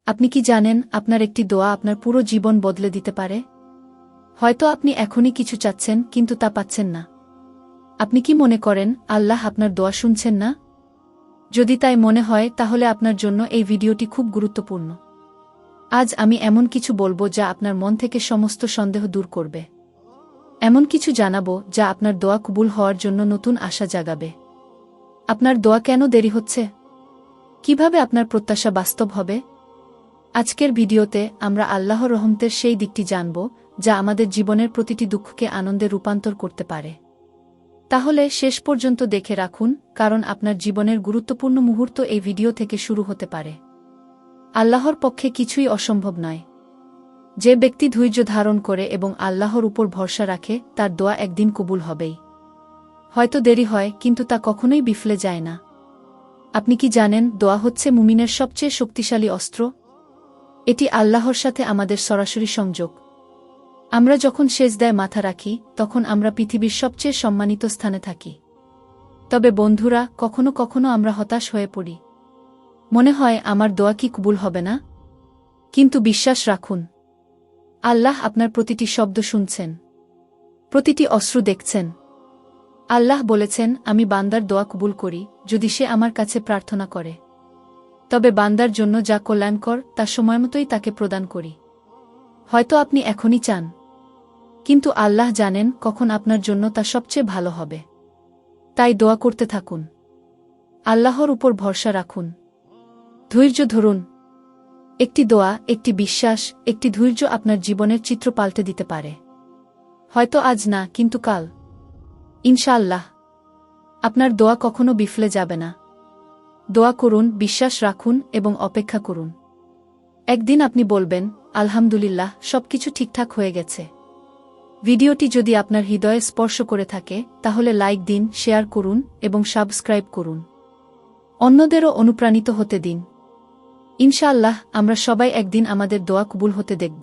আপনি কি জানেন আপনার একটি দোয়া আপনার পুরো জীবন বদলে দিতে পারে? হয়তো আপনি এখনই কিছু চাচ্ছেন কিন্তু তা পাচ্ছেন না। আপনি কি মনে করেন আল্লাহ আপনার দোয়া শুনছেন না? যদি তাই মনে হয় তাহলে আপনার জন্য এই ভিডিওটি খুব গুরুত্বপূর্ণ। আজ আমি এমন কিছু বলবো যা আপনার মন থেকে সমস্ত সন্দেহ দূর করবে। এমন কিছু জানাবো যা আপনার দোয়া কবুল হওয়ার জন্য নতুন আশা জাগাবে। আপনার দোয়া কেন দেরি হচ্ছে? কিভাবে আপনার প্রত্যাশা বাস্তব হবে? আজকের ভিডিওতে আমরা আল্লাহর রহমতের সেই দিকটি জানব যা আমাদের জীবনের প্রতিটি দুঃখকে আনন্দে রূপান্তর করতে পারে। তাহলে শেষ পর্যন্ত দেখে রাখুন, কারণ আপনার জীবনের গুরুত্বপূর্ণ মুহূর্ত এই ভিডিও থেকে শুরু হতে পারে। আল্লাহর পক্ষে কিছুই অসম্ভব নয়। যে ব্যক্তি ধৈর্য ধারণ করে এবং আল্লাহর উপর ভরসা রাখে তার দোয়া একদিন কবুল হবেই। হয়তো দেরি হয় কিন্তু তা কখনোই বিফলে যায় না। আপনি কি জানেন দোয়া হচ্ছে মুমিনের সবচেয়ে শক্তিশালী অস্ত্র? এটি আল্লাহর সাথে আমাদের সরাসরি সংযোগ। আমরা যখন সেজদায় মাথা রাখি তখন আমরা পৃথিবীর সবচেয়ে সম্মানিত স্থানে থাকি। তবে বন্ধুরা, কখনো কখনো আমরা হতাশ হয়ে পড়ি। মনে হয় আমার দোয়া কি কবুল হবে না? কিন্তু বিশ্বাস রাখুন, আল্লাহ আপনার প্রতিটি শব্দ শুনছেন, প্রতিটি অশ্রু দেখছেন। আল্লাহ বলেছেন, আমি বান্দার দোয়া কবুল করি যদি সে আমার কাছে প্রার্থনা করে। তবে বান্দার জন্য যা কল্যাণকর তা সময়মতোই তাকে প্রদান করি। হয়তো আপনি এখনই চান, কিন্তু আল্লাহ জানেন কখন আপনার জন্য তা সবচেয়ে ভালো হবে। তাই দোয়া করতে থাকুন, আল্লাহর উপর ভরসা রাখুন, ধৈর্য ধরুন। একটি দোয়া, একটি বিশ্বাস, একটি ধৈর্য আপনার জীবনের চিত্র পাল্টে দিতে পারে। হয়তো আজ না, কিন্তু কাল ইনশাআল্লাহ আপনার দোয়া কখনো বিফলে যাবে না। দোয়া করুন, বিশ্বাস রাখুন এবং অপেক্ষা করুন। একদিন আপনি বলবেন, আলহামদুলিল্লাহ, সবকিছু ঠিকঠাক হয়ে গেছে। ভিডিওটি যদি আপনার হৃদয়ে স্পর্শ করে থাকে তাহলে লাইক দিন, শেয়ার করুন এবং সাবস্ক্রাইব করুন। অন্যদেরও অনুপ্রাণিত হতে দিন। ইনশাআল্লাহ আমরা সবাই একদিন আমাদের দোয়া কবুল হতে দেখব।